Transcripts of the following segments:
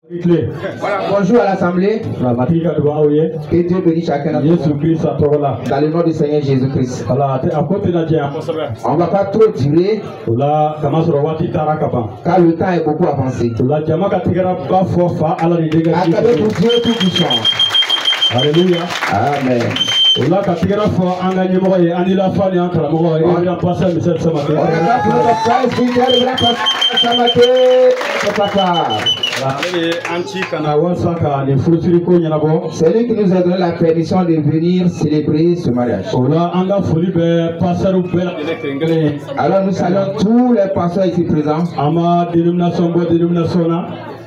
Voilà, bonjour à l'Assemblée. Que Dieu bénisse chacun d'entre nous. Dans le nom du Seigneur Jésus-Christ. On ne va pas trop durer. Car le temps est beaucoup avancé. Acclamez pour Dieu tout puissant. Alléluia. Amen. Ola katigara fo anga nyemo ye anila fani ankara mo ye ira pasa misel samake. On est là pour notre frère spirituel de la pasteur Samake. C'est lui qui nous a donné la permission de venir célébrer ce mariage. Alors nous saluons tous les pasteurs ici présents.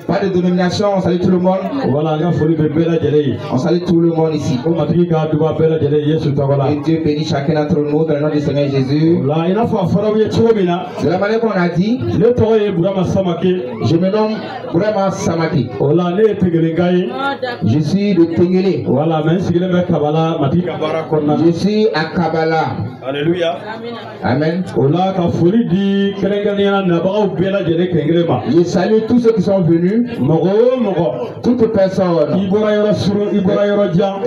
Pas de dénomination, on salue tout le monde. On salue tout le monde ici. Et Dieu bénit chacun d'entre nous dans le nom du Seigneur Jésus. De la manière qu'on a dit, je me nomme Burama Samaki. Je suis de Tengele. Je suis à Kabbalah. Alléluia. Amen. Je salue tous ceux qui sont venus. Toute personne,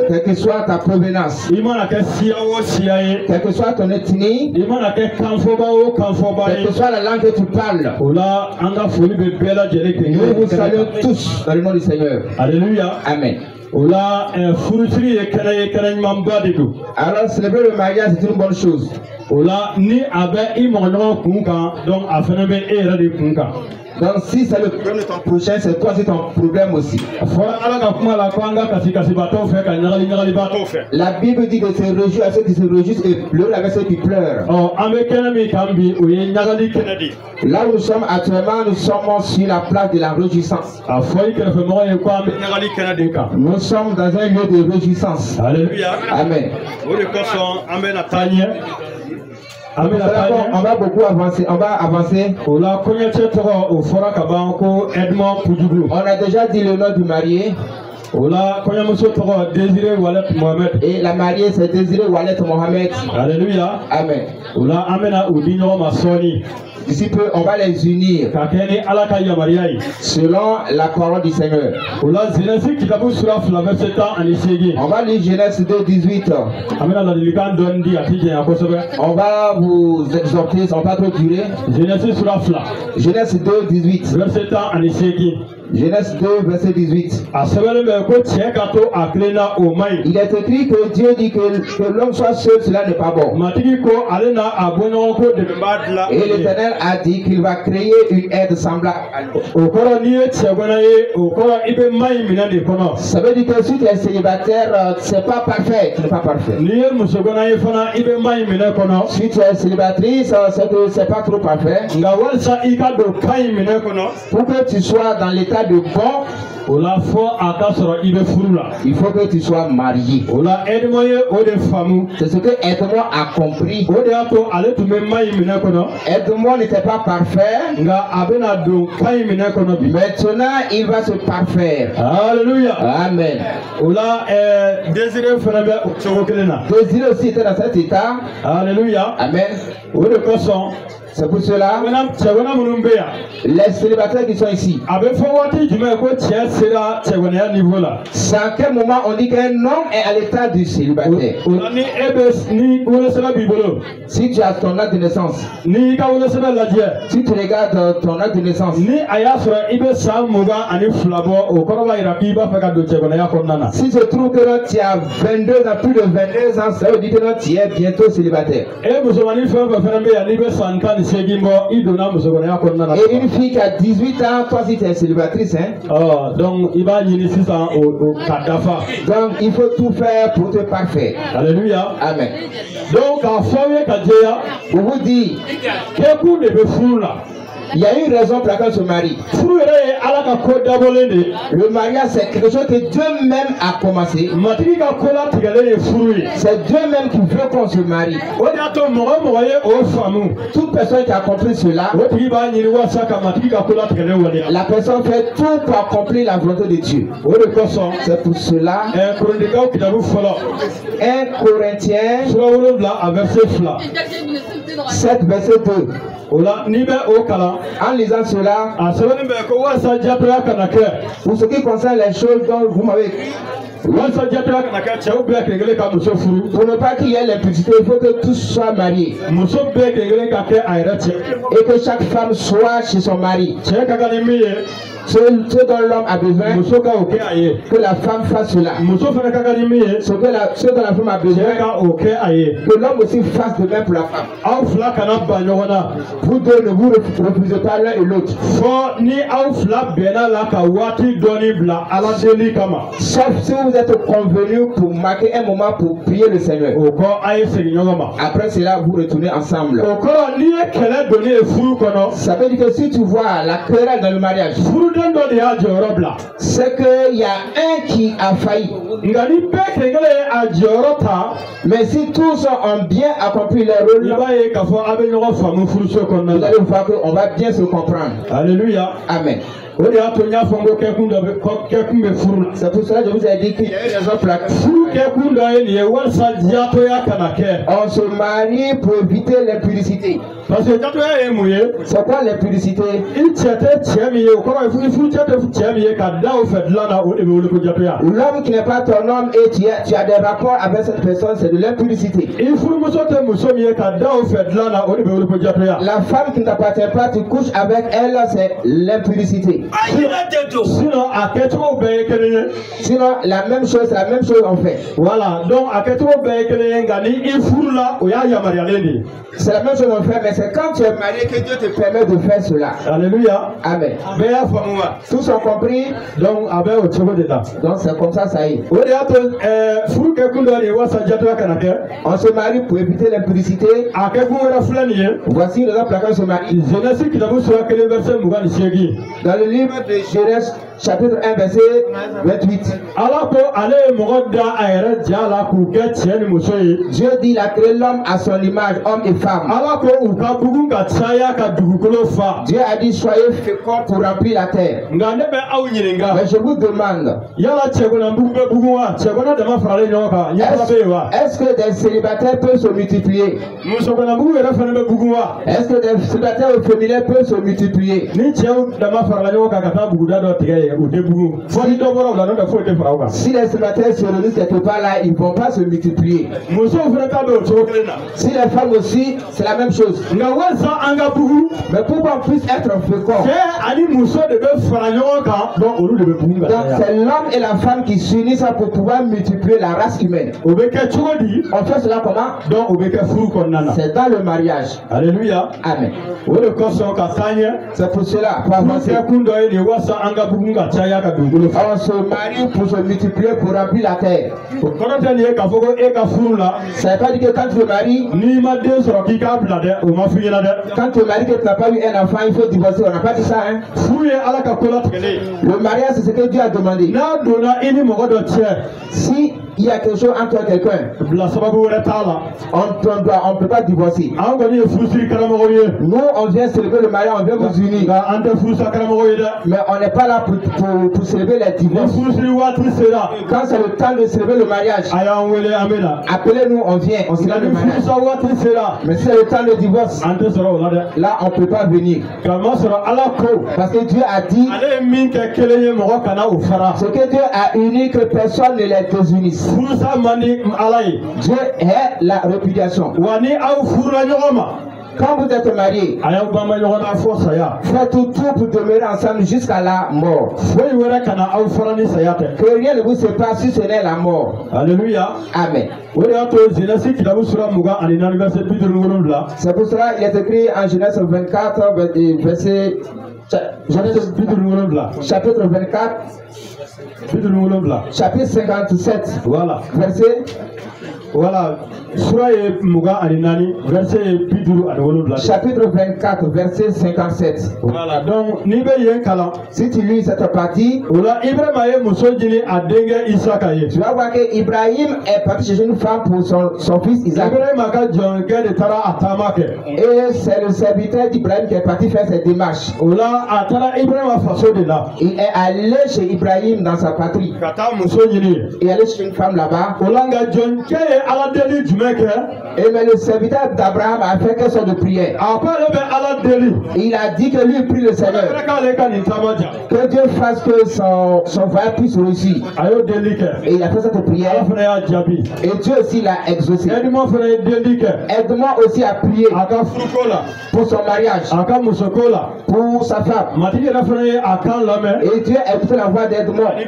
quelle que soit ta provenance, quelle que soit ton ethnie, quelle que soit la langue que tu parles, nous vous saluons tous dans le nom du Seigneur. Alléluia. Amen. Alors célébrer le mariage c'est une bonne chose. Donc si c'est le problème de ton prochain, c'est toi aussi ton problème aussi. La Bible dit de se réjouir à ceux qui se réjouissent et pleurer avec ceux qui pleurent. Là où nous sommes actuellement, nous sommes sur la place de la réjouissance. Nous sommes dans un lieu de réjouissance. Alléluia. Amen. On va beaucoup avancer. On va avancer. On a déjà dit le nom du marié. Et la mariée c'est Désiré Wallet Mohamed. Alléluia. Amen. D'ici peu, on va les unir selon la parole du Seigneur. On va lire Genèse 2:18. On va vous exhorter, ça ne va pas trop durer. Genèse 2:18. Genèse 2, verset 18. Il est écrit que Dieu dit que l'homme soit seul, cela n'est pas bon. Et l'Éternel a dit qu'il va créer une aide semblable à lui. Ça veut dire que si tu es célibataire, c'est pas parfait, tu n'es pas parfait. Si tu es célibatatrice, c'est que c'est pas trop parfait. Pour que tu sois dans l'état de bon, il faut que tu sois marié. C'est ce que Aide-moi a compris. Aide-moi n'était pas parfait. Maintenant, il va se parfaire. Alléluia. Amen. Désiré aussi était dans cet état. Alléluia. Amen. C'est pour cela, les célibataires qui sont ici, c'est à quel moment on dit qu'un homme est à l'état du célibataire? Si tu as ton acte de naissance, si tu regardes ton acte de naissance, si je trouve que tu as 22 ans, plus de 22 ans, ça veut dire que tu es bientôt célibataire. Et une fille qui a 18 ans, toi si tu es célibatatrice, hein? Donc il faut tout faire pour te parfaire. Alléluia. Amen. Donc pour vous dire, il y a une raison pour laquelle on se marie. Le mariage c'est quelque chose que Dieu même a commencé. C'est Dieu même qui veut qu'on se marie. Toute personne qui a compris cela, la personne fait tout pour accomplir la volonté de Dieu. C'est pour cela 1 Corinthiens 7 verset 2. En lisant cela, pour ce qui concerne les choses dont vous m'avez écrit, pour ne pas qu'il y ait l'impudicité, il faut que tous soient mariés. Et que chaque femme soit chez son mari. Ce dont l'homme a besoin, que la femme fasse cela. Ce dont la femme a besoin, que l'homme aussi fasse de même pour la femme. Vous deux ne vous refusez pas l'un et l'autre. Sauf si vous êtes convenus pour marquer un moment pour prier le Seigneur. Après cela, vous retournez ensemble. Ça veut dire que si tu vois la querelle dans le mariage, c'est qu'il y a un qui a failli. Mais si tous ont bien accompli leur rôle, vous allez voir qu'on va bien se comprendre. Alléluia. Amen. C'est pour cela que je vous ai dit qu'il y a une raison pour laquelle on se marie pour éviter l'impudicité. C'est quoi l'impudicité? L'homme qui n'est pas ton homme et tu as des rapports avec cette personne, c'est de l'impudicité. La femme qui ne t'appartient pas, tu couches avec elle, c'est l'impudicité. Sinon, la même chose on fait. Voilà, donc c'est la même chose on fait, mais c'est quand tu es marié que Dieu te permet de faire cela. Alléluia. Amen. Tous ont compris. Donc c'est comme ça, ça y est. On se marie pour éviter l'impudicité. Voici le exemple on se marie. Dans le livre de Genèse, chapitre 1, verset 28. Dieu dit il a créé l'homme à son image, homme et femme. Dieu a dit soyez féconds pour remplir la terre. Mais je vous demande, est-ce que des célibataires peuvent se multiplier? Est-ce que des célibataires au féminin peuvent se multiplier? Si les célibataires se réunissent quelque part là, ils ne vont pas se multiplier. Si les femmes aussi, c'est la même chose. Mais pour qu'on puisse être fécond, donc c'est l'homme et la femme qui s'unissent pour pouvoir multiplier la race humaine. On fait cela comment? C'est dans le mariage. Alléluia. Amen. C'est pour cela. On se marie pour se multiplier pour remplir la terre. Ça veut pas dire que quand tu te maries, quand tu te maries que tu n'as pas eu un enfant, il faut divorcer. On n'a pas dit ça, hein? Le mariage, c'est ce que Dieu a demandé. Si il y a quelque chose entre quelqu'un, on ne peut pas divorcer. Nous, on vient célébrer le mariage, on vient vous unir. Mais on n'est pas là pour célébrer les divorces. Quand c'est le temps de célébrer le mariage, appelez-nous, on vient, on célèbre le mariage. Mais si c'est le temps de divorce, là, on ne peut pas venir. Parce que Dieu a dit ce que Dieu a uni, que personne ne les désunisse. Dieu est la répudiation. Quand vous êtes mariés, faites tout pour demeurer ensemble jusqu'à la mort. Que rien ne vous sépare si ce n'est la mort. Alléluia. Amen. C'est pour cela qu'il est écrit en Genèse 24, verset chapitre 24, chapitre 57, voilà, verset. Voilà, chapitre 24, verset 57. Voilà, donc, si tu lis cette partie, tu vas voir que Ibrahim est parti chercher une femme pour son fils Isaac. Et c'est le serviteur d'Ibrahim qui est parti faire ses démarches. Il est allé chez Ibrahim dans sa patrie. Il est allé chez une femme là-bas. Et mais le serviteur d'Abraham a fait quelque sorte de prière. Il a dit que lui prie le Seigneur. Que Dieu fasse que son voyage puisse réussir. Et il a fait cette prière. Et Dieu aussi l'a exaucé. Aide-moi aussi à prier pour son mariage, pour sa femme. Et Dieu a écouté la voix d'Aide-moi. Et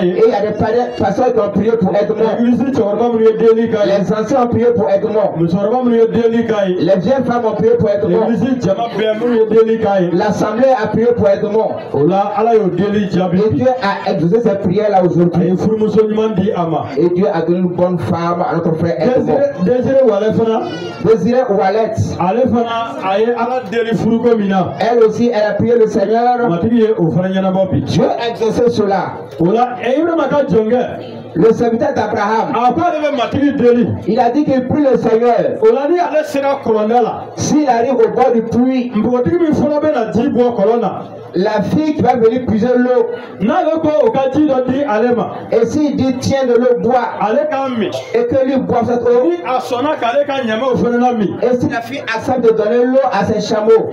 il y a des pasteurs qui ont prié pour Aide-moi. Les anciens ont prié pour Aide-moi. Les vieilles femmes ont prié pour Aide-moi. L'assemblée a prié pour Aide-moi. Et Dieu a exaucé cette prière là aujourd'hui. Et Dieu a donné une bonne femme à notre frère Aide-moi. Désiré Oualet. Elle aussi, elle a prié le Seigneur. Dieu a exaucé cela. Le serviteur d'Abraham, il a dit qu'il prie le Seigneur. S'il arrive au bord du puits, la fille qui va venir puiser l'eau, et s'il dit tiens de l'eau, bois, et que lui boit cette eau, et si la fille accepte de donner l'eau à ses chameaux,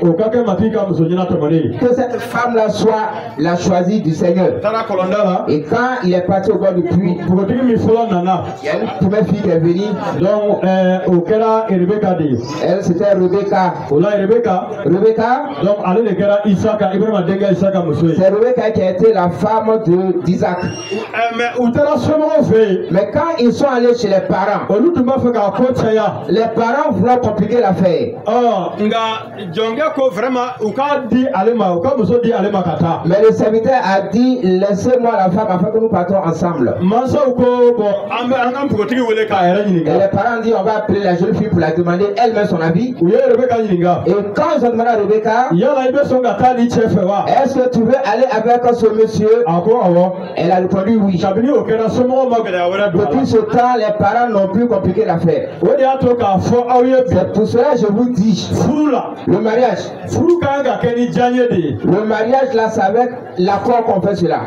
que cette femme-là soit la choisie du Seigneur. Et quand il est parti au bord du puits, il y a une première fille qui est venue. Donc, elle c'était Rebecca. Rebecca. Donc, c'est Rebecca qui a été la femme d'Isaac. Mais quand ils sont allés chez les parents voulaient compliquer l'affaire. Mais le serviteur a dit laissez-moi la femme afin que nous partons ensemble. Et les parents disent on va appeler la jeune fille pour la demander elle-même son avis. Et quand ils ont demandé à Rebecca, est-ce que tu veux aller avec ce monsieur? Elle a répondu oui. Depuis ce temps, les parents n'ont plus compliqué l'affaire. C'est pour cela que je vous dis, le mariage là, c'est avec l'accord qu'on fait cela.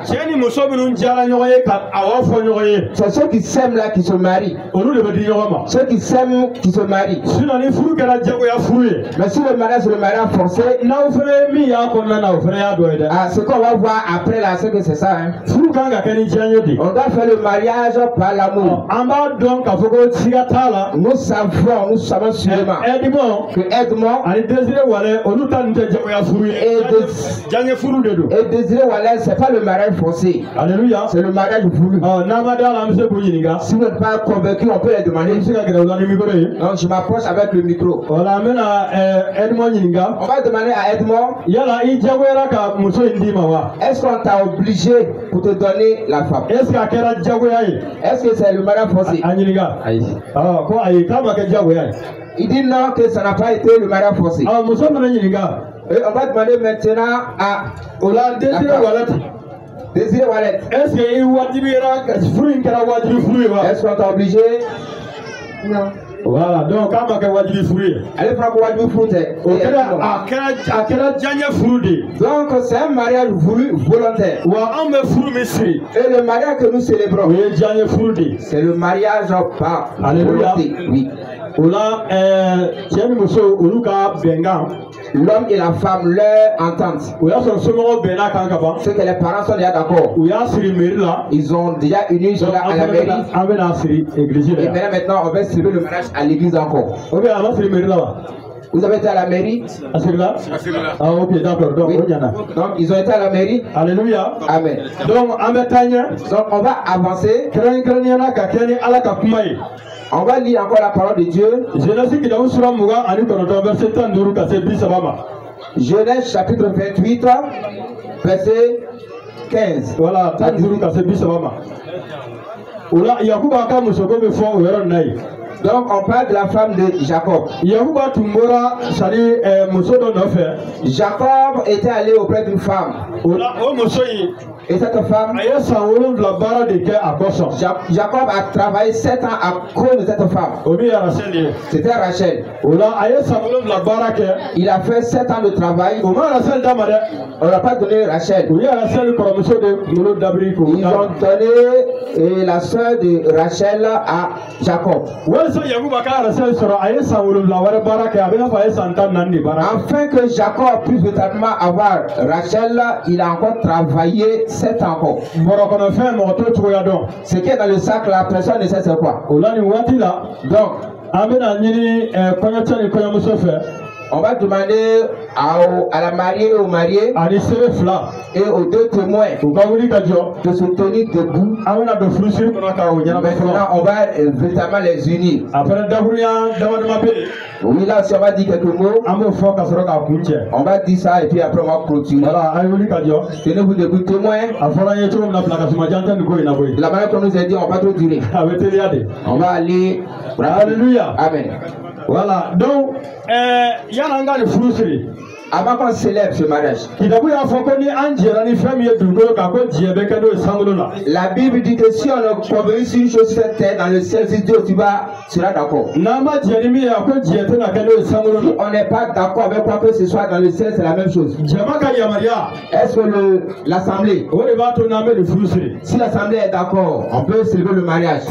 C'est ceux qui s'aiment là qui se marient. Ceux qui s'aiment qui se marient. Mais si le mariage c'est le mariage forcé, ce qu'on va voir après là, c'est que c'est ça. Hein. On doit faire le mariage par l'amour. Nous savons sûrement que Aide-moi et Désiré Oualet, c'est pas le mariage forcé. Alléluia. C'est le mariage voulu. Si vous n'êtes pas convaincu, on peut les demander. Donc je m'approche avec le micro. On va demander à Aide-moi. Est-ce qu'on t'a obligé pour te donner la femme? Est-ce que c'est le mariage forcé? Il dit non, que ça n'a pas été le mariage forcé. Et on va demander maintenant à Désiré Oualet. Est-ce qu'on t'a obligé? Non. Voilà, donc quand on a dit allez prendre donc c'est un mariage voulu volontaire. Et le mariage que nous célébrons, c'est le mariage par volonté. Oui. L'homme et la femme leur entente. C'est que les parents sont déjà d'accord. Ils ont déjà unis à la mairie. Et maintenant on va célébrer le mariage à l'église encore. Vous avez été à la mairie? Ah ok, d'accord. Donc, oui. Donc ils ont été à la mairie. Alléluia. Amen. Donc on va avancer. On va lire encore la parole de Dieu. Genèse chapitre 28, verset 15. Voilà. Donc on parle de la femme de Jacob. Jacob était allé auprès d'une femme. Et cette femme, Jacob a travaillé 7 ans à cause de cette femme. C'était Rachel. Il a fait 7 ans de travail. On n'a pas donné Rachel. Ils ont donné la soeur de Rachel à Jacob. Afin que Jacob puisse véritablement avoir Rachel, il a encore travaillé 7 ans encore. Ce qui est dans le sac, la personne ne sait c'est quoi. Donc, on va demander à la mariée et au marié et aux 2 témoins de se tenir debout. Maintenant, on va véritablement les unir. Oui, là, si on va dire quelques mots, on va dire ça et puis après on va continuer. Tenez-vous debout, témoins. La manière qu'on nous a dit, on va pas trop durer. On va aller. Alléluia. Amen. Voilà, donc, avant qu'on célèbre ce mariage, la Bible dit que si on a convenu sur une chose sur cette terre, dans le ciel, si Dieu sera d'accord. Si on n'est pas d'accord avec quoi que ce soit dans le ciel, c'est la même chose. Est-ce que l'assemblée, si l'assemblée est d'accord, on peut célébrer le mariage.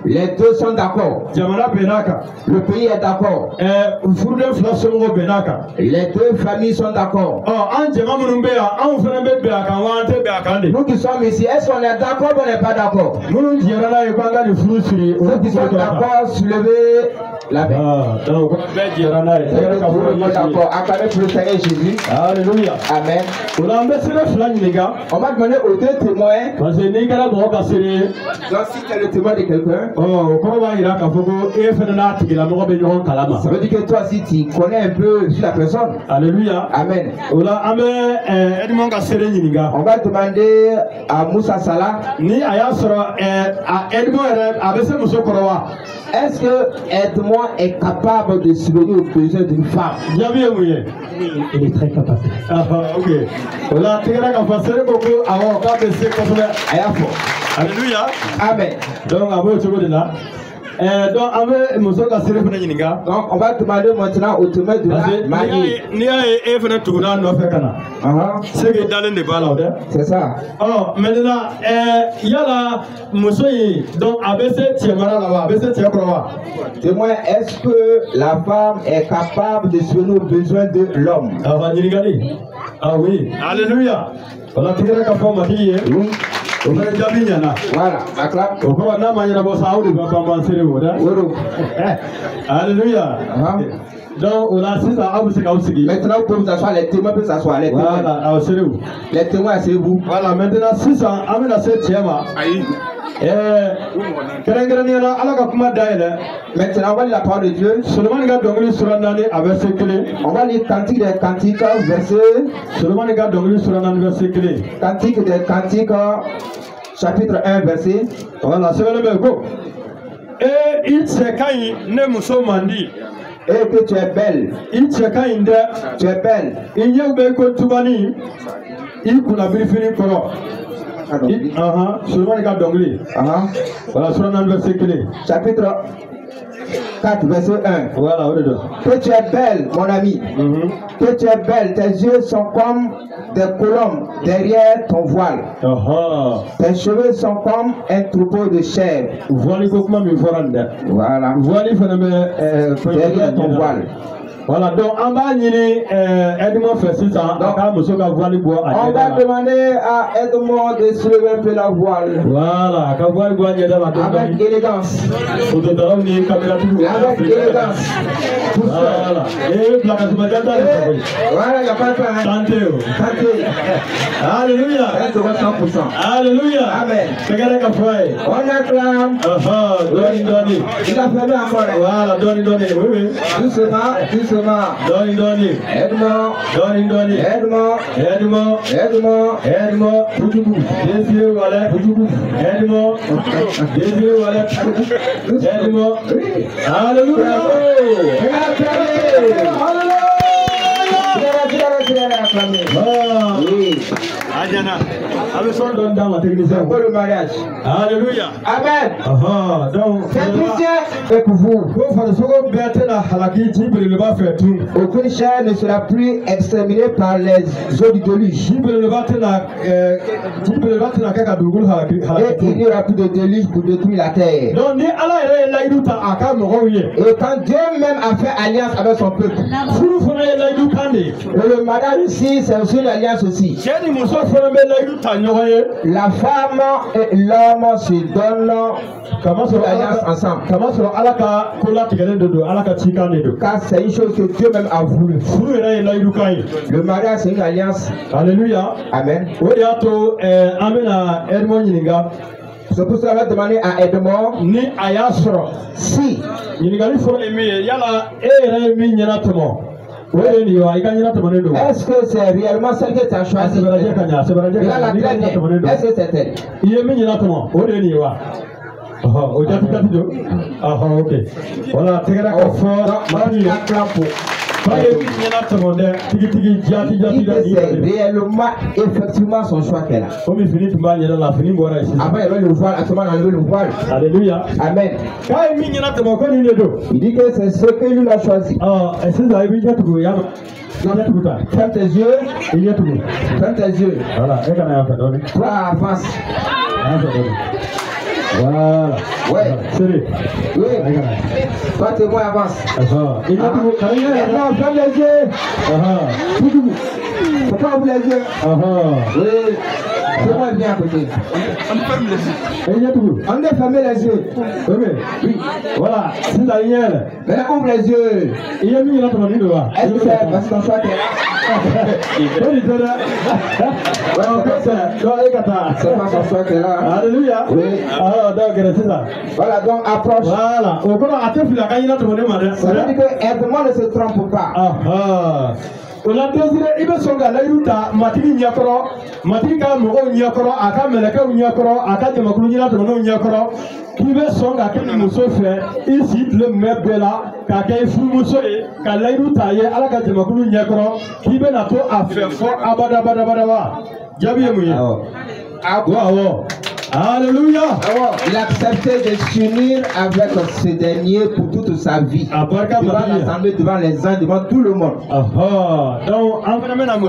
Les 2 sont d'accord. Le pays est d'accord. Les 2 familles sont d'accord. Nous qui sommes ici, est-ce qu'on est d'accord ou on n'est pas d'accord? Ceux qui sont d'accord, soulevez la main. D'accord. Acclamez pour le Seigneur Jésus. Alléluia. Amen. On va demander aux 2 témoins. Donc si tu es le témoin de quelqu'un, ça veut dire que toi aussi tu connais un peu sur la personne. Alléluia. Amen. On va demander à Moussa Salah. Est-ce que Edmond est capable de subvenir aux besoins d'une femme? Oui, il est très capable. Ok. Alléluia. Amen. Donc, on va demander maintenant au témoin de la mariée. C'est ça. Oh, maintenant, témoin, est-ce que la femme est capable de subvenir aux besoins de l'homme? Ah oui. Alléluia. Voilà, alléluia. Donc on a 6 ans. Maintenant vous pouvez vous asseoir, les témoins peuvent s'asseoir. Les témoins, asseyez-vous. Voilà, maintenant 6 ans, on a 7e. Maintenant on va lire la parole de Dieu. On va lire Cantique des Cantiques, verset. Cantique des Cantiques, chapitre 1, verset. Voilà, c'est le même go. Et il s'est caillé, ne mousso mandi. Et que tu es belle. Il s'est caillé, tu es belle. Il y a eu beaucoup de tubani. Il coula brifini koro. Seulement les gars d'anglais. Voilà, sur un verset clé. Chapitre 4, verset 1. Voilà, que tu es belle, mon ami. Que tu es belle. Tes yeux sont comme des colombes derrière ton voile. Tes cheveux sont comme un troupeau de chèvres. Voilà. Derrière ton voile. Voilà, donc en bas, Edmond fait 6 ans. Donc, on va demander à Edmond de soulever un peu la voile. Voilà, avec élégance. Avec élégance. Voilà. Voilà, il n'y a pas de problème. Chantez. Alléluia. Alléluia. Amen. On acclame. Il a fermé encore. Voilà, donne. Oui. Doucement. Donne. Edmond. Alléluia. acclamer. Ah. Oui. Adjana. Avec son don dans la technicien. C'est pour le mariage. Alléluia. Amen. Ah, donc. C'est chrétien et pour vous. Aucune chair ne sera plus exterminée par les eaux du déluge. Et il n'y aura plus de déluge pour détruire la terre. Et quand Dieu même a fait alliance avec son peuple, et le mariage ici, c'est aussi une alliance aussi. La femme et l'homme se donnent une alliance ensemble. Car c'est une chose que Dieu même a voulu. Le mariage, c'est une alliance. Alléluia. Amen. C'est pour cela que je vais demander à Edmond si est-ce que c'est réellement celle que tu as choisie? Est-ce que c'est elle? Voilà, c'est réellement, effectivement son choix qu'elle a. Avant, il va le voile, actuellement, il va le voile. Alléluia. Amen. Il dit que c'est ce que lui a choisi. Ferme tes yeux. Ferme tes yeux. Toi, avance. Voilà. Ouais. Oui. Toi, témoin, avance. Non, ferme les yeux. Pourquoi ouvre les yeux? Oui. Témoin, viens à côté. On est fermé les yeux. Oui. Voilà. C'est la ligne. Maintenant, ouvre les yeux. Est-ce que c'est parce qu'on soit c'est pas son choix qu'elle a. Alléluia. Oui. Alors, donc, c'est ça. Voilà, donc approche. Voilà. Ça veut dire que Edmond ne se trompe pas. Ola désiré ibe songa la yuta matigi nyakoro matigi ka mogo nyakoro aka meleka nyakoro aka jamakulu nyina to no nyakoro kibe songa ke ni muso fe isi le mebela ka ke fu muso e ka la yuta ye ala ka jamakulu nyakoro kibe na to afe fo abada wa jabi emuye awo Alléluia. Il a accepté de s'unir avec ce dernier pour toute sa vie. Devant l'assemblée, devant les uns, devant tout le monde. Donc, maintenant, on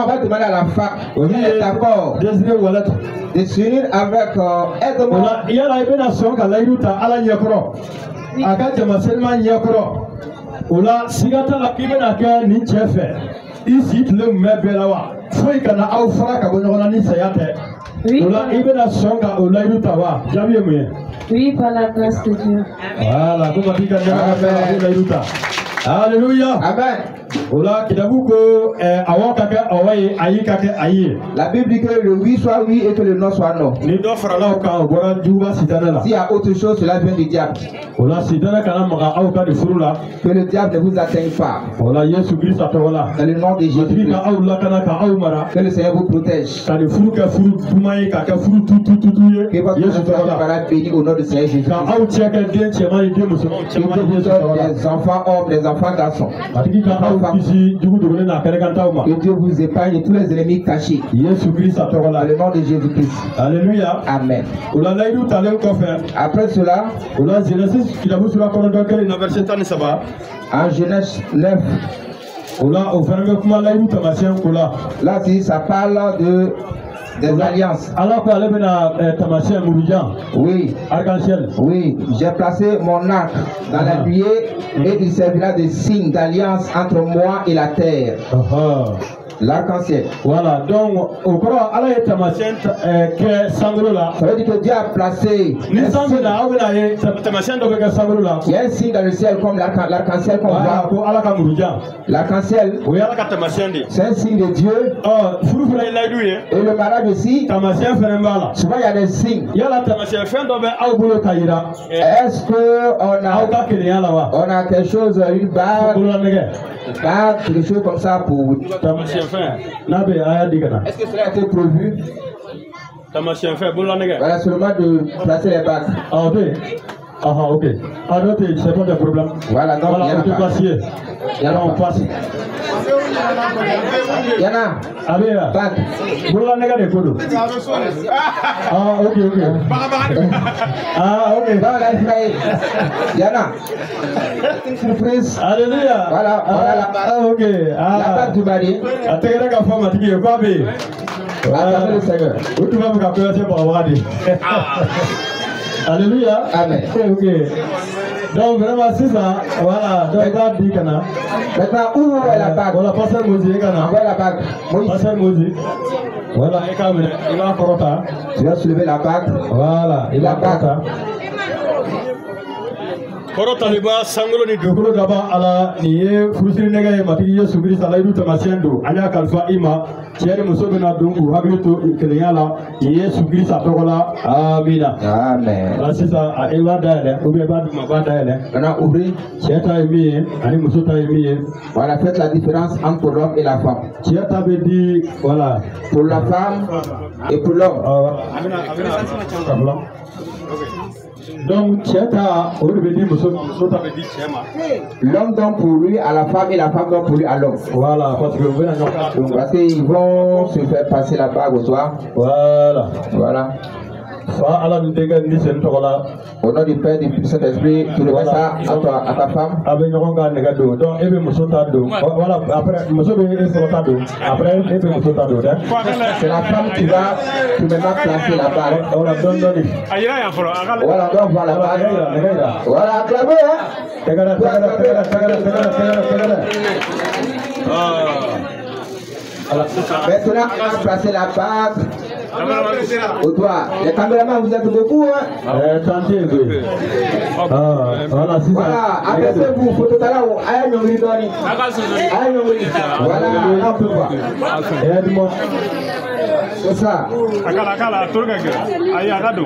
va demander à la femme. On est d'accord de s'unir avec Edmond. Il y a la bénédiction à la yuta à la nyakoro. Akate maselma nyakoro. Ola sigata la kibena ke ni chefe. Ici le mebelawa. Foi kana au fara ka bonona ni sayate. Oui. Oui, par la grâce de Dieu. Voilà, Alléluia. Amen. La Bible dit que le oui soit oui et que le non soit non. S'il y a autre chose, cela vient du diable. Que le diable ne vous atteigne pas. Dans le nom de Jésus. Que le Seigneur vous protège. Que votre maison soit bénie au nom du Seigneur Jésus. Que vous donne des enfants hommes, des enfants garçons. Que Dieu vous épargne tous les ennemis cachés. Dans le nom de Jésus-Christ. Alléluia. Amen. Après cela, en Genèse 9, là, ça parle de des alliances. Oui. Oui. J'ai placé mon arc dans la nuée et il servira de signe d'alliance entre moi et la terre. L'arc-en-ciel. Voilà, donc, au courant, Allah est tamasien ça veut dire que Dieu a placé il y a un signe dans le ciel comme l'arc-en-ciel qu'on voit. L'arc-en-ciel, c'est un signe de Dieu. Et le mariage aussi, souvent il y a des signes. Est-ce qu'on a quelque chose, une barre, quelque chose comme ça pour... Est-ce que cela a été prévu? Voilà, seulement de placer les bagues. Ah, ok. Ah, non, c'est pas de problème. Voilà, donc voilà, on peut passer. Yana, on passe. Yana. Allez, là. Bac. Vous l'avez négé des photos. Ah, ok, ok. Ah, ok. Dans la feuille. Yana. Surprise. Alléluia. Voilà, voilà. Ah, ok. Ah. La bague du mari. Attendez, la femme a dit que quoi, mais. Attendez le Seigneur. Où tu vas me capter pour avoir dit. Alléluia. Amen. Ok. Donc vraiment c'est ça. Voilà. Donc va dire kana. Maintenant où est la bague? Voilà, pasteur Moïse kana. Où est la bague? Pasteur Moïse. Voilà, il va corota. Tu vas soulever la bague. Voilà, il va corota. Korota liba sangolo ni dukulu daba ala ni ye furusiri nega ye matigi Yesu Kristo ala idu tamasiyɛn do an y'a kalifa i ma cɛ ni muso bɛna don k'u hakili to kelenya la ni Yesu Kristo tɔgɔ la amina. Amen. Ala sisan i b'a dayɛlɛ ou bien i b'a duguma b'a dayɛlɛ. Maintenant ouvrir. Cɛ ta ye min ye ani muso ta ye min ye. Voilà, faites la différence entre l'homme et la femme. Cɛ ta bɛ di voilà. Pour la femme et pour l'homme. Donc, l'homme donne pour lui à la femme et la femme donne pour lui à l'homme. Voilà, parce qu'ils vont se faire passer la bague au soir. Voilà. Voilà. Au nom du Père, du Saint-Esprit, tu remets ça à toi, à ta femme. C'est la femme qui va maintenant placer la bague. Voilà, donc voilà la bague. Voilà, acclamez, hein. Maintenant, on va placer la bague au doigt. Les caméramans, vous êtes beaucoup, hein? Voilà, abaissez-vous, photo tala ou aïe nyongri doni. Aïe nyongri. Voilà, on peut voir. Aide-moi. C'est ça. Akala, tourne aïe agado.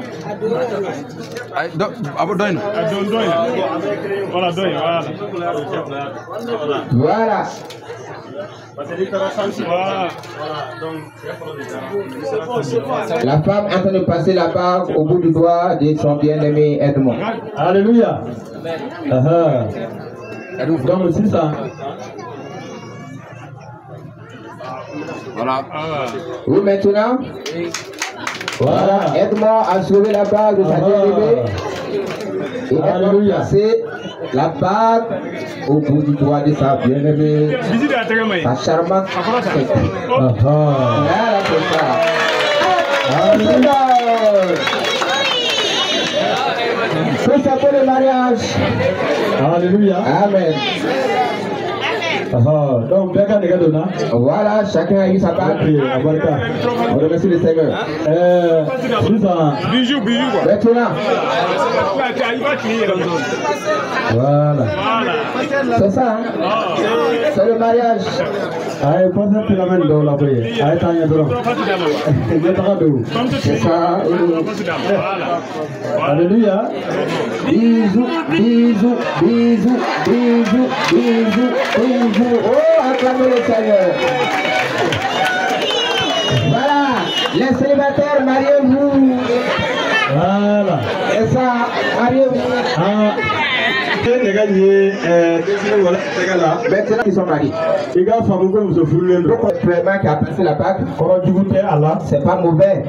Abo doin. Voilà, doin, voilà. Voilà. La femme est en train de passer la bague au bout du doigt de son bien-aimé Edmond. Alléluia. Donc c'est ça. Voilà. Oui, maintenant. Voilà. Edmond a sauvé la bague de sa bien-aimée. Et Edmond a passé la bague au bout du doigt de sa bien-aimée. Sa charmante. Voilà, c'est ça. C'est ça pour le mariage. Alléluia. Amen. Donc, voilà, chacun a eu sa bague. On remercie le Seigneur. Bijou. Maintenant. Voilà. C'est ça, hein? C'est le mariage. C'est ça. Alléluia. Bisous. Oh, acclamez le Seigneur. Voilà, les célibataires, mariez-vous. Voilà. Et ça, mariez-vous. Maintenant ils sont mariés. Donc, premièrement qui a passé la bague, c'est pas mauvais.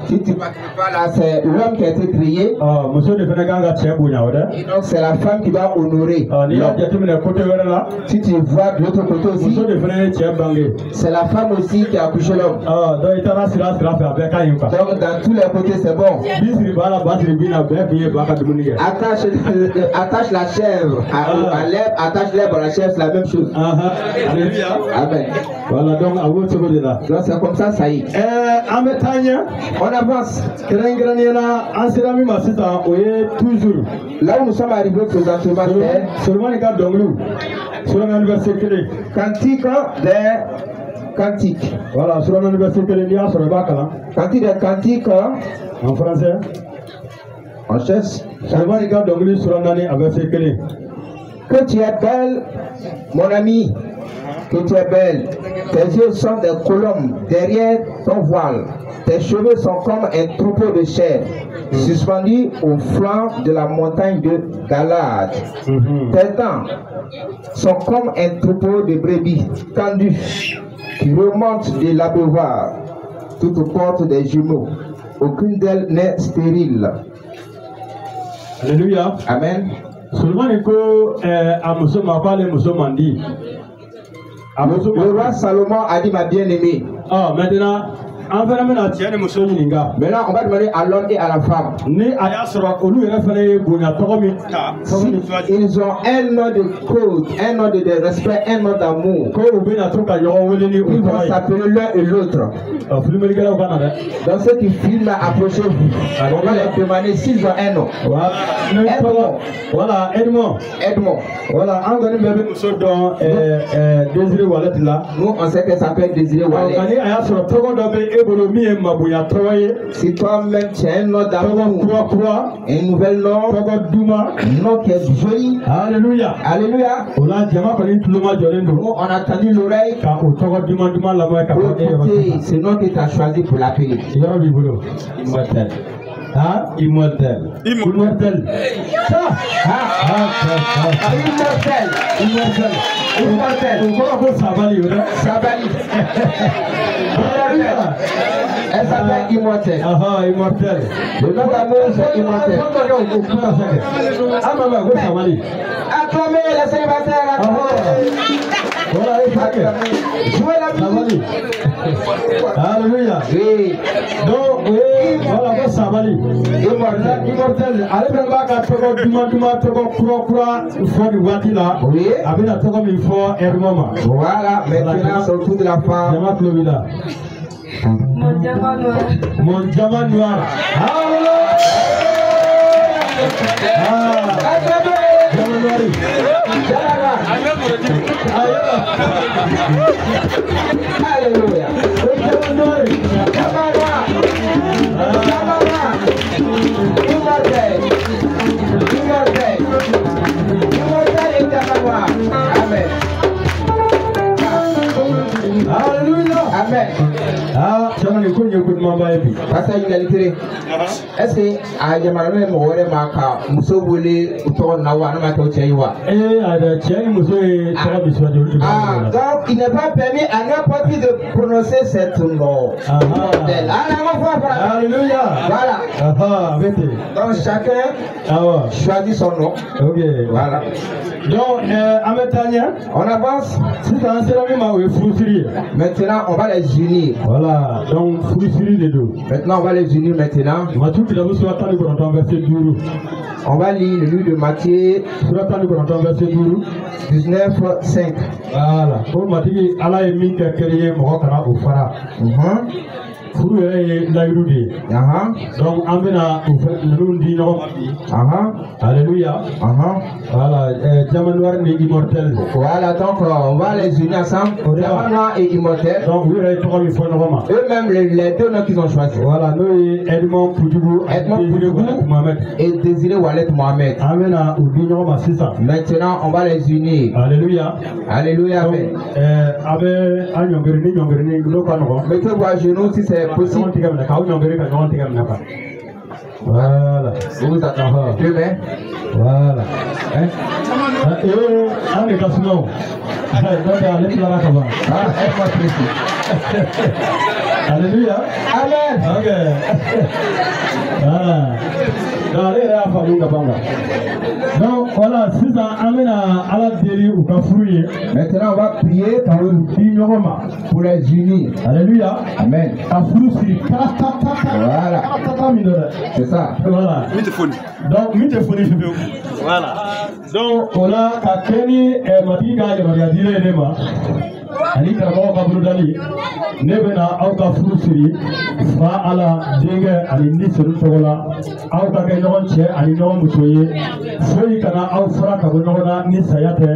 Si tu ne pas là, c'est l'homme qui a été trié. Et donc c'est la femme qui va honorer. Si tu vois de l'autre côté aussi, c'est la femme aussi qui a accouché l'homme. Donc dans tous les côtés c'est bon. Attache la chèvre à l'herbe, attache l'herbe à la chèvre, c'est la même chose. Amen. Voilà, donc à votre côté là. Donc c'est comme ça, ça y est. On avance. Là où nous sommes arrivés présentement, c'est seulement les gars d'Onglou. Sur l'université clé. Cantique des cantiques. Voilà, sur l'université clé, il y a sur le bac là. Cantique des cantiques. En français. En chaise. Seulement les gars d'Onglou sur l'année avec ses clés. Que tu es belle, mon ami. que tu es belle. Tes yeux sont des colombes derrière ton voile. Tes cheveux sont comme un troupeau de chèvres, suspendus au flanc de la montagne de Galade. Tes dents sont comme un troupeau de brebis tendus qui remontent de l'abreuvoir, tout aux portes des jumeaux. Aucune d'elles n'est stérile. Alléluia. Amen. Seulement que Le roi Salomon a dit, ma bien-aimée. Ah, maintenant, maintenant, on va demander à l'homme et à la femme. Si ils ont un nom de code, un nom de respect, un nom d'amour, ils vont s'appeler l'un et l'autre. Dans ceux qui filment, approchez-vous. On va leur demander s'ils ont un nom. Voilà, Edmond. Edmond. Voilà, nous, on sait qu'elle s'appelle Désiré Wallet. Si toi-même tu as un nom d'amour, un nouvel nom, un nom qui est joli. Alléluia. Alléluia. Nous, on a tendu l'oreille pour écouter ce nom que tu as choisi pour l'appeler. Immortel. Ah, immortel. Immortel. Immortel. Immortel. Immortel. Sabali. Elle s'appelle Immortel. Ah, Immortel. Le nom d'amour, c'est Immortel. Ah, maman, vous Sabali. Acclamez les célibataires. Jouez la musique. Alléluia. Oui. Donc, oui, voilà, vous Sabali. Immortel. Allez, vraiment, quand oui. Voilà, maintenant, sur toute la femme. Mon diamant noir. Mon diamant noir. Alléluia. Amen. Alléluia. Amen. Ah, ça m'a écouté beaucoup de mamans et puis. Parce que est-ce que à Yamarané Moré Maka, Mousso voulait autour de Nawa, non, Maka Tchaïwa. Donc il n'est pas permis à n'importe qui de prononcer cette nom. Alléluia. Voilà. Donc chacun choisit son nom. Ok. Voilà. Donc, on avance. Maintenant, on va les unir. Voilà, donc les deux. Maintenant, on va les unir maintenant. On va lire le livre de Matthieu 19, 5. Voilà. Donc, alléluia. Voilà, immortel. Voilà, donc on va les unir ensemble. Diamant et Immortel. Donc, eux-mêmes, les deux noms qu'ils ont choisis. Voilà, nous, Edmond Poudjougou et Désiré Wallet Mohamed. Maintenant, on va les unir. Alléluia. Alléluia. Mettez-vous à genoux si c'est possible. Voilà. Vous attendez. Deux mains. Voilà. Aide-moi précis. Alléluia. Amen. Ok. Voilà. Donc voilà, si ça amène à la délit ou qu'à fouiller. Maintenant on va prier par le pour les unir. Alléluia. Amen. Voilà. C'est ça. Voilà. Donc, voilà. Donc, on a Kakeni et Matiga et Mariadile Nema. ani karamɔgɔ ka bolodali ne bɛna aw ka furu siri fa ala denkɛ ani ni seri tɔgɔ la aw ka kɛ ɲɔgɔn cɛ ani ɲɔgɔn muso ye foyi kana aw fara ka bɔ ɲɔgɔn na ni saya tɛ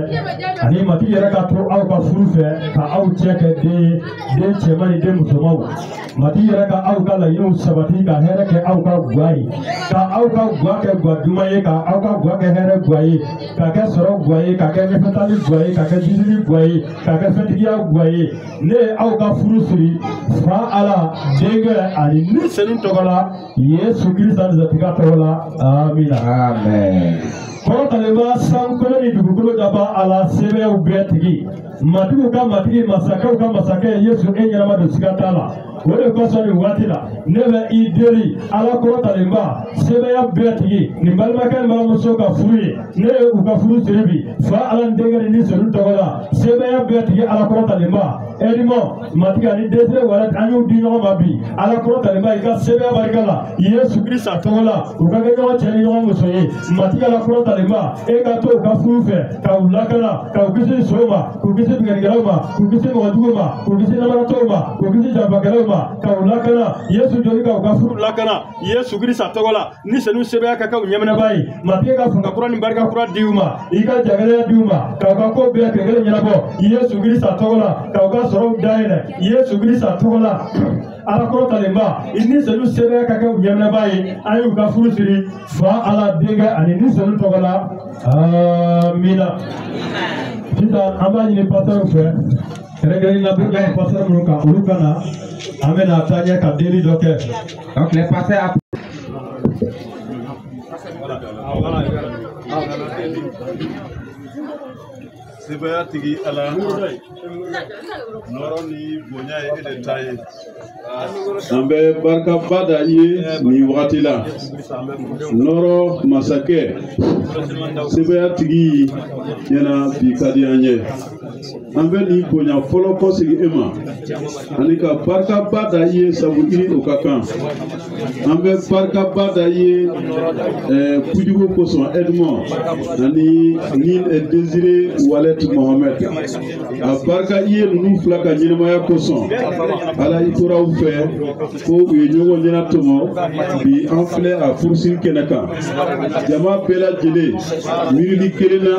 ani matigi yɛrɛ ka to aw ka furu fɛ ka aw cɛ kɛ den ye den cɛman ni den musomanw matigi yɛrɛ ka aw ka laɲiniw sabati ka hɛrɛ kɛ aw ka guwa ye ka aw ka guwa kɛ guwa duman ye ka aw ka guwa kɛ hɛrɛ guwa ye ka kɛ sɔrɔ guwa ye ka kɛ ɲɛfɛtaali guwa ye ka kɛ jisiri guwa ye ka kɛ fɛntigiya guwa ye ne ye aw ka furu siri fa ala denkɛ ani ni seli tɔgɔ la yesu kirisa nzatiga tɔgɔ la amina. Amen. kɔrɔtalenba sankolo ni dugukolo daba ala sɛbɛnw bɛɛ tigi matigiw ka matigi masakɛw ka masakɛ yesu e ɲɛnama don siga t'a la o de kosɔn nin waati la ne bɛ i deli ala kɔrɔtalenba sɛbɛnya bɛɛ tigi nin balimakɛ ni balimamuso ka furu ye ne ye u ka furu siri bi fa ala denkɛ ni selu tɔgɔ la sɛbɛnya bɛɛ tigi ala kɔrɔtalenba edimɔ matigi ani desire wɛrɛ an y'u di ɲɔgɔn ma bi ala kɔrɔtalenba i ka sɛbɛnya barika la yesu kirisa tɔgɔ la u ka kɛ ɲɔgɔn cɛ ni ɲɔgɔn muso ye matigi ala kɔrɔtalenba e ka to u ka furu fɛ ka u lakana ka u kisi sow ma k'u kisi bingannikɛlaw ma k'u kisi mɔgɔjuguw ma k'u kisi namaratɔw ma k'u kisi janfakɛlaw ma ka u lakana yesu joli ka u ka furu lakana yesu kirisa tɔgɔ la ni senu sɛbɛya ka kɛ u ɲɛminɛba ye matigi ka fanga kura ni barika kura di u ma i ka jagɛlɛya di u ma ka u ka ko bɛɛ kɛkelen ɲɛnabɔ yesu kirisa tɔgɔ la ka u ka sɔrɔw dayɛlɛ yesu kirisa tɔgɔ la ala kɔrɔtalenba i ni senu sɛbɛya ka kɛ u ɲɛminɛba ye an y'u ka furu siri fa ala denkɛ ani ni senu tɔgɔ la amina. sisan an b'a ɲini pasɛrɛw fɛ kɛrɛnkɛrɛnnen na bɛ kɛ pasɛrɛ minnu kan olu ka na an bɛna taa ɲɛ ka deli dɔ kɛ. Donc les pasteurs sɛbɛya tigi ala nɔrɔ ni bonya ye e de ta ye an bɛ barikaba da ye nin wagati la nɔrɔ masakɛ sɛbɛya tigi ɲɛna bi ka di an ye an bɛ nin bonya fɔlɔ kɔsegi e ma ani ka barikaba da ye sabu i o ka kan an bɛ barikaba da ye kujugu kosɔn edmond ani ni désiré wallet Mohamed a barika i ye ninnu fila ka ɲɛnamaya kosɔn ala i tora u fɛ ko u ye ɲɔgɔn ɲɛna tɔmɔ bi an filɛ a furusiri kɛnɛ kan jama bɛɛ lajɛlen miirili kelen na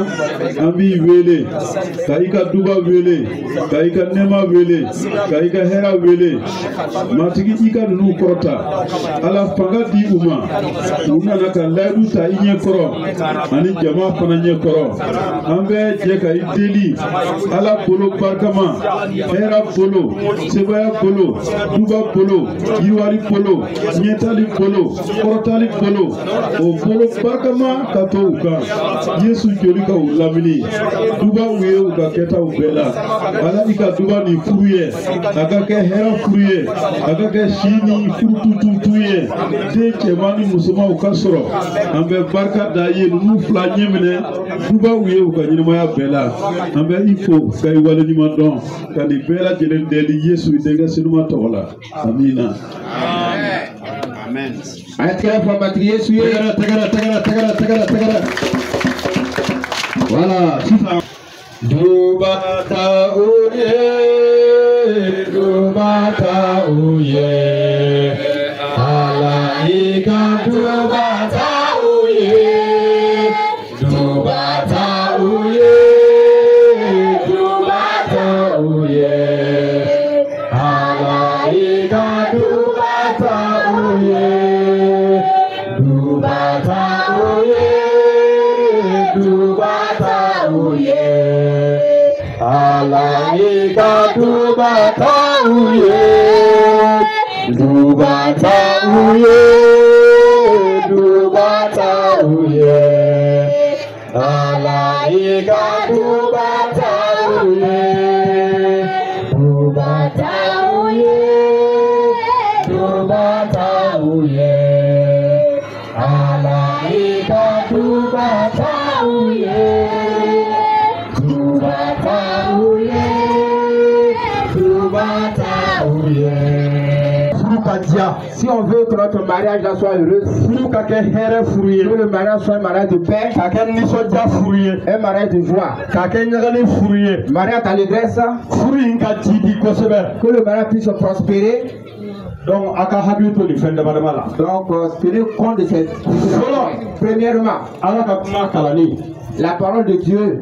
an b'i wele ka i ka duba wele ka i ka nɛɛma wele ka i ka hɛrɛ wele matigi i ka ninnu kɔrɔta ala fanga di u ma u nana ka layidu ta i ɲɛkɔrɔ ani jama fana ɲɛkɔrɔ an bɛ jɛ ka i deli ala bolo barikama hɛrɛ bolo sebaya bolo duba bolo yiriwali bolo ɲɛtali bolo kɔrɔtali bolo o bolo barikama ka to u kan yesu joli ka u lamini dubaw ye u ka kɛtaw bɛɛ la ala i ka duba ni furu ye a ka kɛ hɛrɛ furu ye a ka kɛ si ni furu tutu ye den cɛman ni musomanw ka sɔrɔ an bɛ barika da ye ninnu fila ɲɛminɛ dubaw ye u ka ɲɛnamaya bɛɛ la an bɛ i fo ka i waleɲuman dɔn ka nin bɛɛ lajɛlen deli yesu denkɛ senuma tɔgɔ la amina. Amen. A ye tɛgɛrɛ fɔ matigi yesu ye. tɛgɛrɛ. Voilà sisan. Dubata uye ala ika dubata uye ala ika dubata uye Alaika dubata uye, dubata uye, dubata uye. Alaika dubata uye, dubata uye, dubata uye. Alaika dubata uye. Furu ka Si on veut que notre mariage là soit heureux, que le mariage soit un mariage de paix, un mariage de joie, mariage d'allégresse, que le mariage puisse prospérer. Donc, tenez compte de cette. Premièrement, la parole de Dieu.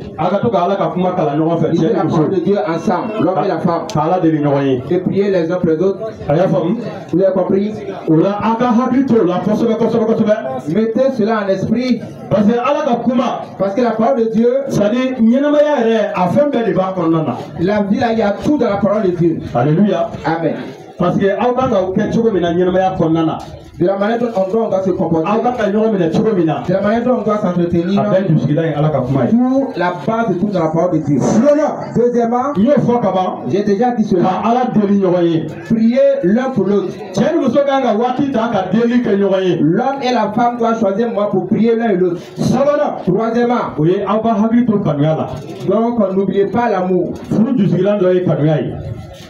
Lisez la parole de Dieu ensemble, l'homme et la femme. Et priez les uns pour les autres. Vous avez compris? Mettez cela en esprit. Parce que la parole de Dieu, la vie là, il y a tout dans la parole de Dieu. Alléluia. Amen. Parce que de la manière dont on doit se comporter, de la manière dont on doit s'entretenir, tout la base de tout dans la parole de Dieu. Deuxièmement, j'ai déjà dit cela. Priez l'un pour l'autre. L'homme et la femme doivent choisir un moment pour prier l'un et l'autre. Troisièmement, donc n'oubliez pas l'amour.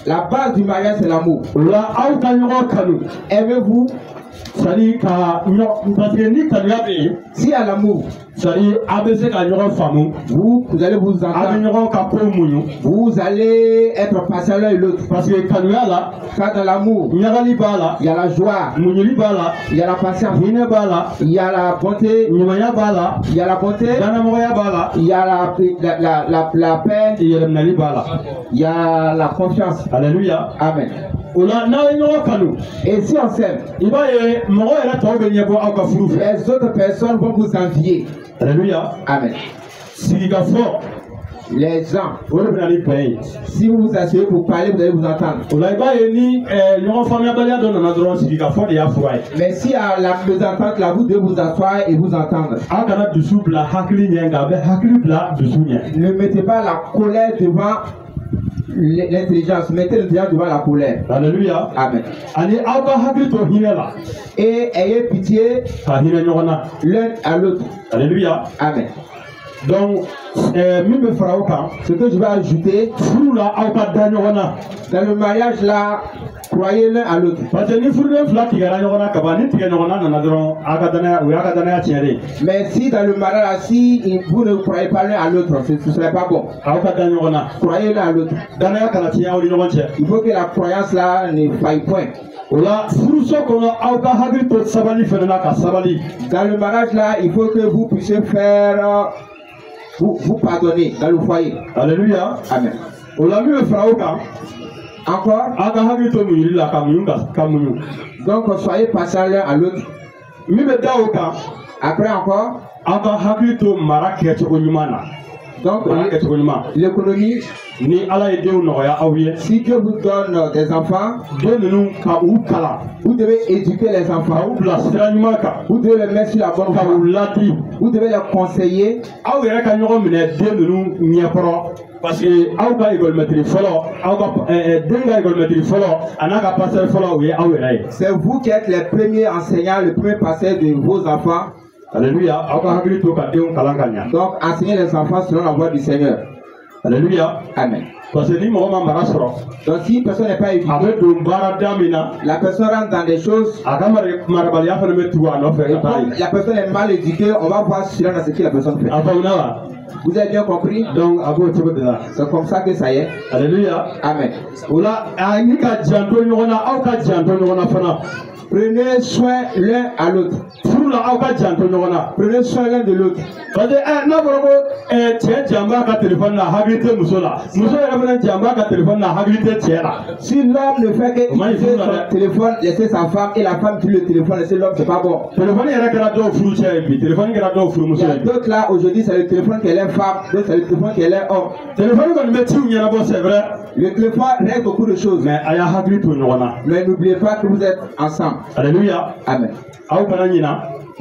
La base du mariage, c'est l'amour. Aimez-vous. Si à l'amour, vous allez vous entendre. Vous allez être patient l'un et l'autre. Parce que quand dans l'amour, il y a la joie, il y a la patience, il y a la bonté, il y a la bonté, il y a la paix, il y a la confiance. Alléluia. Amen. Et si on s'aime, les autres personnes vont vous envier. Alléluia. Amen. Les gens, si vous vous asseyez pour parler, vous allez vous entendre. Mais si à la mésentente, là, vous devez vous asseoir et vous entendre. Ne mettez pas la colère devant l'intelligence, mettez l'intelligence devant la colère. Alléluia. Amen. Et ayez pitié l'un à l'autre. Alléluia. Amen. Donc, ce que je vais ajouter, dans le mariage là, croyez l'un à l'autre. Mais si dans le mariage, si vous ne croyez pas l'un à l'autre, ce ne serait pas bon. Croyez l'un à l'autre. Il faut que la croyance là ne faille point. Dans le mariage là, il faut que vous puissiez faire, vous pardonner dans le foyer. Alléluia. Amen. Encore. Donc soyez patient l'un à l'autre. Après encore. Donc l'économie. Si Dieu vous donne des enfants, vous devez éduquer les enfants. Vous devez les mettre sur la bonne voie. Vous devez les conseiller. Parce que c'est vous qui êtes les premiers enseignants, les premiers pasteurs de vos enfants. Alléluia. Donc enseignez les enfants selon la voie du Seigneur. Alléluia. Amen. Parce que donc si personne n'est pas éduqué, la personne rentre dans des choses, la personne est mal éduquée, on va voir cela dans ce que la personne fait. Vous avez bien compris? Donc, c'est comme ça que ça y est. Alléluia. Amen. Prenez soin l'un à l'autre. Prenez soin l'un de l'autre. Si l'homme ne fait que utiliser son téléphone, laisser sa femme, et la femme utilise le téléphone, laisser l'homme, c'est pas bon. Il y a d'autres là, aujourd'hui, c'est le téléphone qu'elle est femme, d'autres c'est le téléphone qu'elle est homme. Le téléphone règle beaucoup de choses. Mais n'oubliez pas que vous êtes ensemble. Alléluia. Amen.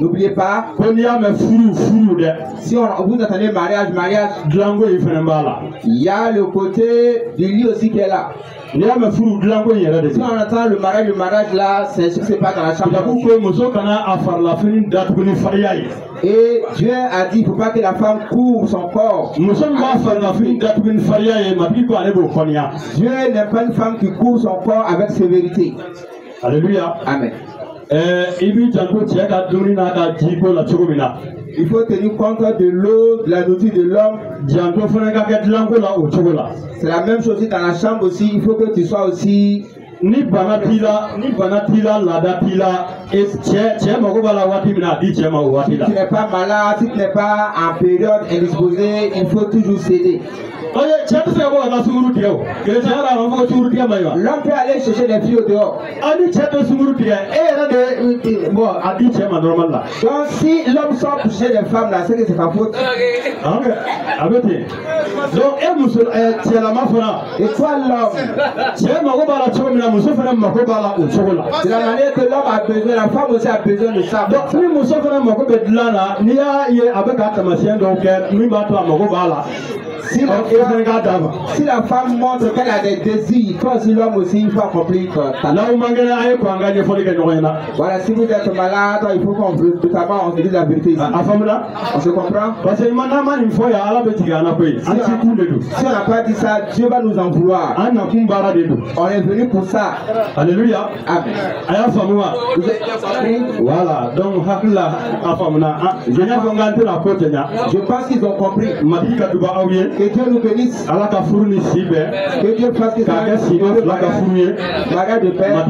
N'oubliez pas, si vous attendez mariage, il y a le côté du lit aussi qui est là. Si on attend le mariage là, c'est pas dans la chambre. Et Dieu a dit, il ne faut pas que la femme couvre son corps. Dieu n'est pas une femme qui couvre son corps avec sévérité. Alléluia. Amen. Il faut tenir compte de l'eau, de la nourriture de l'homme. C'est la même chose dans la chambre aussi. Il faut que tu sois aussi. Ni banatila ladatila et si tu n'es pas malade, si tu n'es pas en période indisposée, il faut toujours céder. L'homme peut aller chercher les filles au dehors. Donc si l'homme sort pour chercher les femmes là, c'est que c'est pas faute. Et toi l'homme, c'est la manière que l'homme a besoin, la femme aussi a besoin de ça. Si la femme montre qu'elle a des désirs, toi aussi l'homme aussi, il faut accomplir. Voilà, si vous êtes malade, il faut qu'on se dise la vérité ici. On se comprend? Si on n'a pas dit ça, Dieu va nous en vouloir. On est venu pour ça. Alléluia. Amen. Voilà, donc je pense qu'ils ont compris. Que Dieu nous bénisse. Que Dieu fasse que ça mariage de père.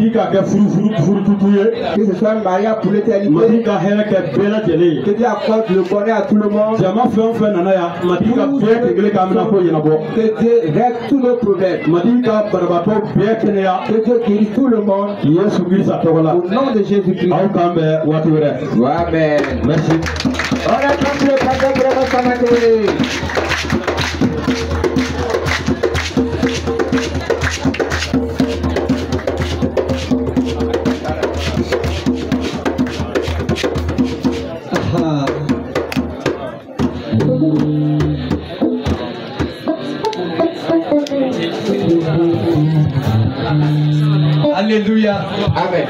Que ce soit un mariage pour l'éternité. Que Dieu accorde le bonheur à tout le monde. Que Dieu règle tous nos problèmes. Que Dieu guérisse tout le monde. Au nom de Jésus-Christ. Amen. Merci. On a compris le pasteur vraiment ça m'a créé. Alléluia. Amen.